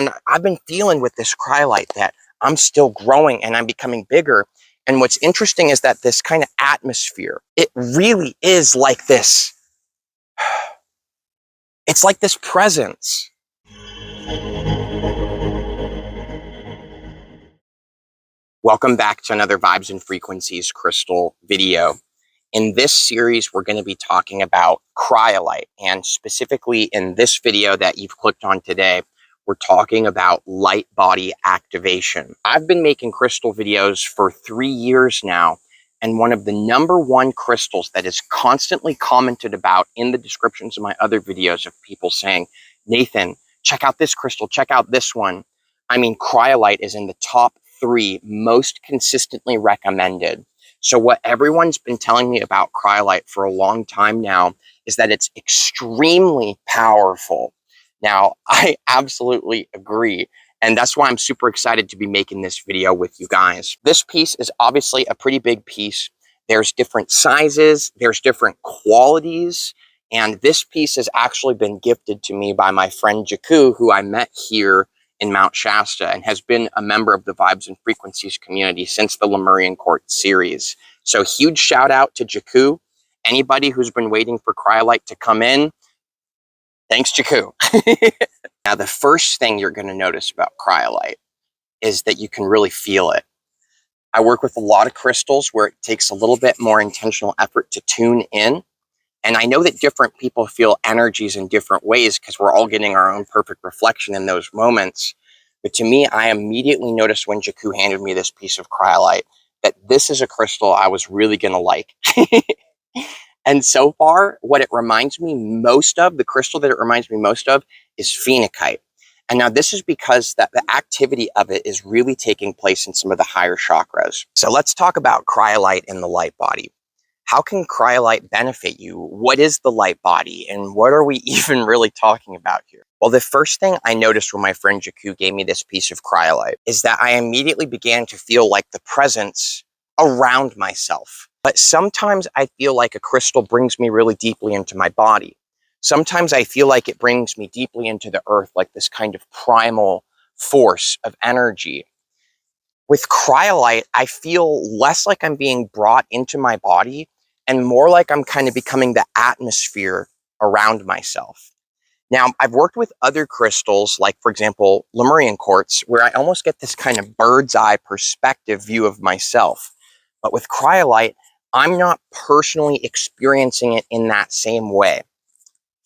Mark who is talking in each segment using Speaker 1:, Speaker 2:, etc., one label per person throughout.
Speaker 1: And I've been feeling with this cryolite that I'm still growing and I'm becoming bigger. And what's interesting is that this kind of atmosphere, it really is like this. It's like this presence. Welcome back to another Vibes and Frequencies crystal video. In this series, we're going to be talking about cryolite, and specifically in this video that you've clicked on today, we're talking about light body activation. I've been making crystal videos for 3 years now, and one of the #1 crystals that is constantly commented about in the descriptions of my other videos of people saying, Nathan, check out this crystal, check out this one. I mean, cryolite is in the top 3 most consistently recommended. So what everyone's been telling me about cryolite for a long time now is that it's extremely powerful. Now, I absolutely agree. And that's why I'm super excited to be making this video with you guys. This piece is obviously a pretty big piece. There's different sizes, there's different qualities. And this piece has actually been gifted to me by my friend Jaku, who I met here in Mount Shasta and has been a member of the Vibes and Frequencies community since the Lemurian Court series. So huge shout out to Jaku. Anybody who's been waiting for cryolite to come in, thanks Jaku. Now, the first thing you're going to notice about cryolite is that you can really feel it. I work with a lot of crystals where it takes a little bit more intentional effort to tune in. And I know that different people feel energies in different ways because we're all getting our own perfect reflection in those moments. But to me, I immediately noticed when Jaku handed me this piece of cryolite that this is a crystal I was really going to like. And so far, what it reminds me most of, the crystal that it reminds me most of, is phenakite. And now this is because that the activity of it is really taking place in some of the higher chakras. So let's talk about cryolite in the light body. How can cryolite benefit you? What is the light body? And what are we even really talking about here? Well, the first thing I noticed when my friend Jaku gave me this piece of cryolite is that I immediately began to feel like the presence around myself. But sometimes I feel like a crystal brings me really deeply into my body. Sometimes I feel like it brings me deeply into the earth, like this kind of primal force of energy. With cryolite, I feel less like I'm being brought into my body and more like I'm kind of becoming the atmosphere around myself. Now, I've worked with other crystals, like, for example, Lemurian quartz, where I almost get this kind of bird's eye perspective view of myself. But with cryolite, I'm not personally experiencing it in that same way.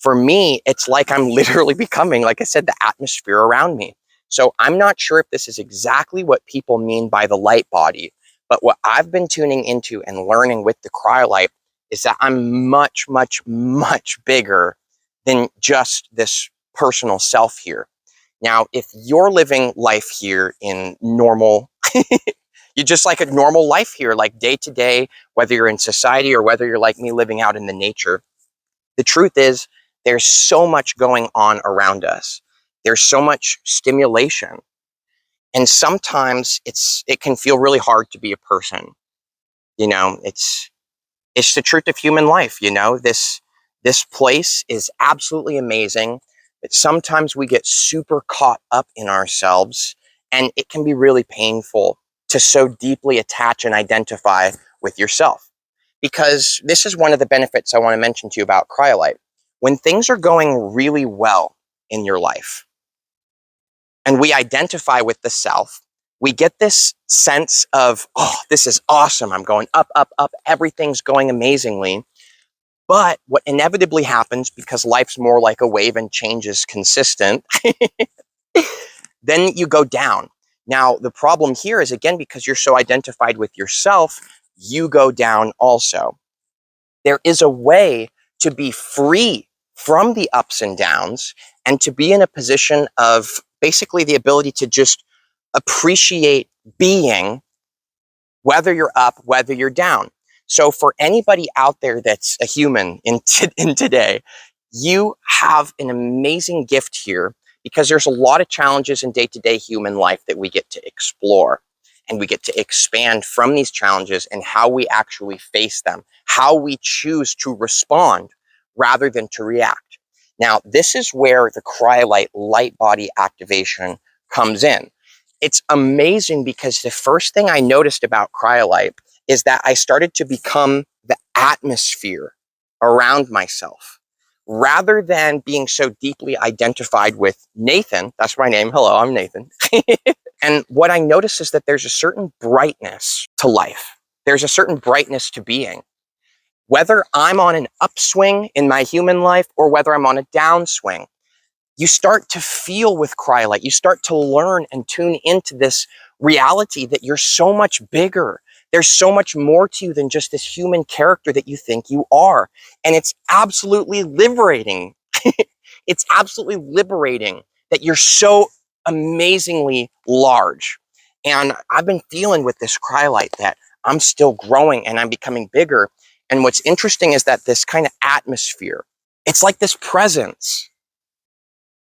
Speaker 1: For me, it's like I'm literally becoming, like I said, the atmosphere around me. So I'm not sure if this is exactly what people mean by the light body, but what I've been tuning into and learning with the cryolite is that I'm much, much, much bigger than just this personal self here. Now, if you're living life here in normal, you just like a normal life here, like day to day, whether you're in society or whether you're like me living out in the nature, the truth is there's so much going on around us. There's so much stimulation. And sometimes it can feel really hard to be a person. You know, it's the truth of human life, you know. This place is absolutely amazing, but sometimes we get super caught up in ourselves, and it can be really painful to so deeply attach and identify with yourself. Because this is one of the benefits I want to mention to you about cryolite. When things are going really well in your life, and we identify with the self, we get this sense of, oh, this is awesome. I'm going up, up, up. Everything's going amazingly. But what inevitably happens, because life's more like a wave and change is consistent, then you go down. Now, the problem here is, again, because you're so identified with yourself, you go down also. There is a way to be free from the ups and downs and to be in a position of basically the ability to just appreciate being, whether you're up, whether you're down. So for anybody out there that's a human in today, you have an amazing gift here because there's a lot of challenges in day-to-day human life that we get to explore. And we get to expand from these challenges and how we actually face them, how we choose to respond rather than to react. Now, this is where the Cryolite light body activation comes in. It's amazing because the first thing I noticed about Cryolite is that I started to become the atmosphere around myself. Rather than being so deeply identified with Nathan, that's my name, hello, I'm Nathan. And what I notice is that there's a certain brightness to life. There's a certain brightness to being. Whether I'm on an upswing in my human life or whether I'm on a downswing, you start to feel with Cryolite, you start to learn and tune into this reality that you're so much bigger. There's so much more to you than just this human character that you think you are. And it's absolutely liberating. It's absolutely liberating that you're so amazingly large. And I've been feeling with this Cryolite that I'm still growing and I'm becoming bigger. And what's interesting is that this kind of atmosphere, it's like this presence.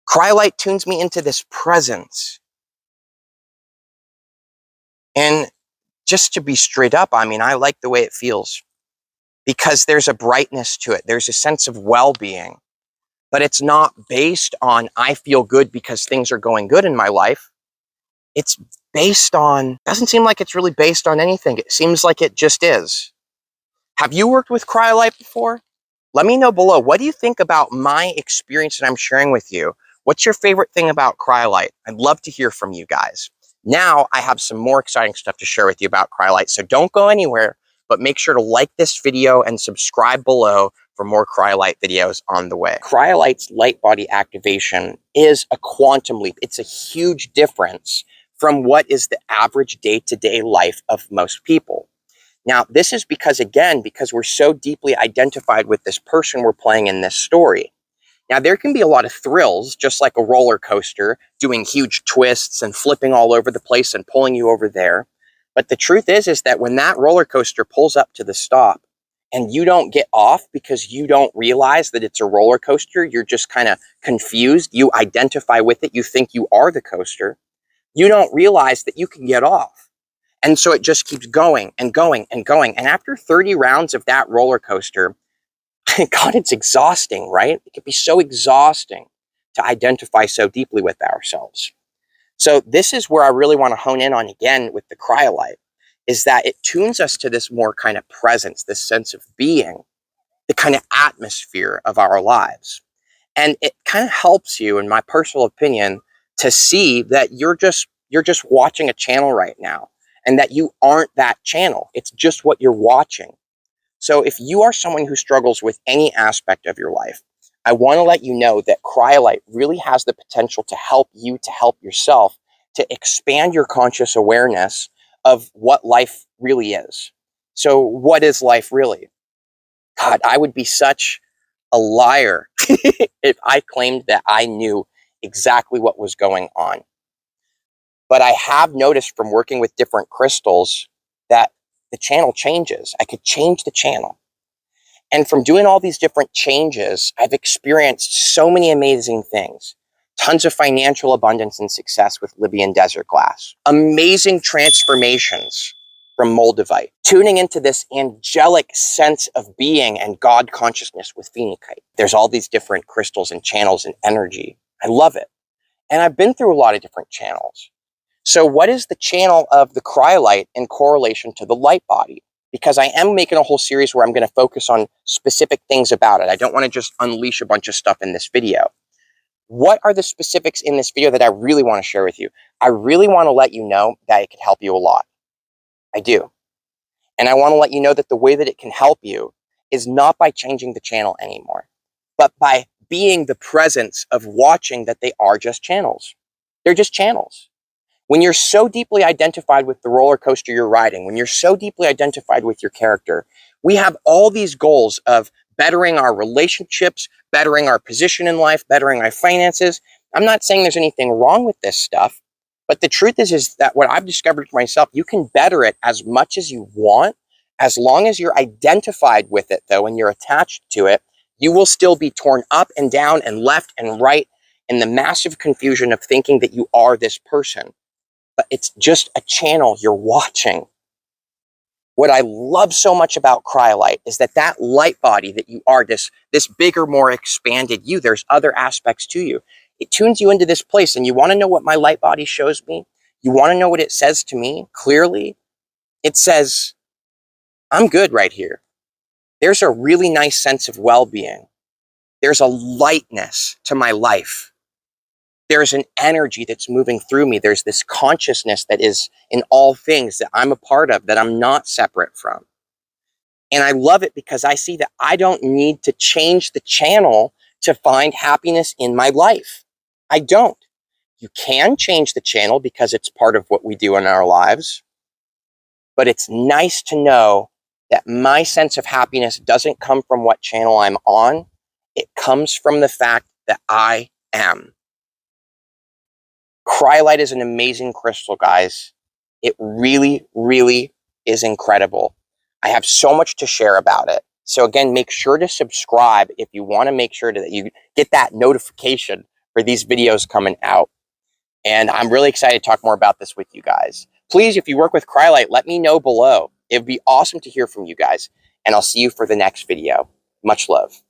Speaker 1: Cryolite tunes me into this presence. And just to be straight up, I mean, I like the way it feels because there's a brightness to it. There's a sense of well-being, but it's not based on, I feel good because things are going good in my life. It's based on, doesn't seem like it's really based on anything. It seems like it just is. Have you worked with Cryolite before? Let me know below. What do you think about my experience that I'm sharing with you? What's your favorite thing about Cryolite? I'd love to hear from you guys. Now I have some more exciting stuff to share with you about Cryolite, so don't go anywhere, but make sure to like this video and subscribe below for more Cryolite videos on the way. Cryolite's light body activation is a quantum leap. It's a huge difference from what is the average day-to-day life of most people. Now, this is because, again, because we're so deeply identified with this person we're playing in this story. Now, there can be a lot of thrills, just like a roller coaster, doing huge twists and flipping all over the place and pulling you over there. But the truth is that when that roller coaster pulls up to the stop and you don't get off because you don't realize that it's a roller coaster, you're just kind of confused, you identify with it, you think you are the coaster, you don't realize that you can get off. And so it just keeps going and going and going. And after 30 rounds of that roller coaster, God, it's exhausting, right? It can be so exhausting to identify so deeply with ourselves. So this is where I really want to hone in on again with the Cryolite, is that it tunes us to this more kind of presence, this sense of being, the kind of atmosphere of our lives. And it kind of helps you, in my personal opinion, to see that you're just watching a channel right now and that you aren't that channel. It's just what you're watching. So if you are someone who struggles with any aspect of your life, I want to let you know that Cryolite really has the potential to help you, to help yourself, to expand your conscious awareness of what life really is. So what is life really? God, I would be such a liar if I claimed that I knew exactly what was going on. But I have noticed from working with different crystals that the channel changes. I could change the channel. And from doing all these different changes, I've experienced so many amazing things. Tons of financial abundance and success with Libyan desert glass. Amazing transformations from Moldavite. Tuning into this angelic sense of being and God consciousness with phenakite. There's all these different crystals and channels and energy. I love it. And I've been through a lot of different channels. So what is the channel of the Cryolite in correlation to the light body? Because I am making a whole series where I'm going to focus on specific things about it. I don't want to just unleash a bunch of stuff in this video. What are the specifics in this video that I really want to share with you? I really want to let you know that it can help you a lot. I do. And I want to let you know that the way that it can help you is not by changing the channel anymore, but by being the presence of watching that they are just channels. They're just channels. When you're so deeply identified with the roller coaster you're riding, when you're so deeply identified with your character, we have all these goals of bettering our relationships, bettering our position in life, bettering our finances. I'm not saying there's anything wrong with this stuff, but the truth is that what I've discovered for myself, you can better it as much as you want, as long as you're identified with it, though, and you're attached to it, you will still be torn up and down and left and right in the massive confusion of thinking that you are this person. But it's just a channel you're watching. What I love so much about Cryolite is that that light body that you are, this bigger, more expanded you, there's other aspects to you. It tunes you into this place. And you want to know what my light body shows me? You want to know what it says to me clearly? It says, I'm good right here. There's a really nice sense of well-being. There's a lightness to my life. There's an energy that's moving through me. There's this consciousness that is in all things that I'm a part of, that I'm not separate from. And I love it because I see that I don't need to change the channel to find happiness in my life. I don't. You can change the channel because it's part of what we do in our lives. But it's nice to know that my sense of happiness doesn't come from what channel I'm on. It comes from the fact that I am. Cryolite is an amazing crystal, guys. It really, really is incredible. I have so much to share about it. So again, make sure to subscribe if you want to make sure that you get that notification for these videos coming out. And I'm really excited to talk more about this with you guys. Please, if you work with Cryolite, let me know below. It'd be awesome to hear from you guys. And I'll see you for the next video. Much love.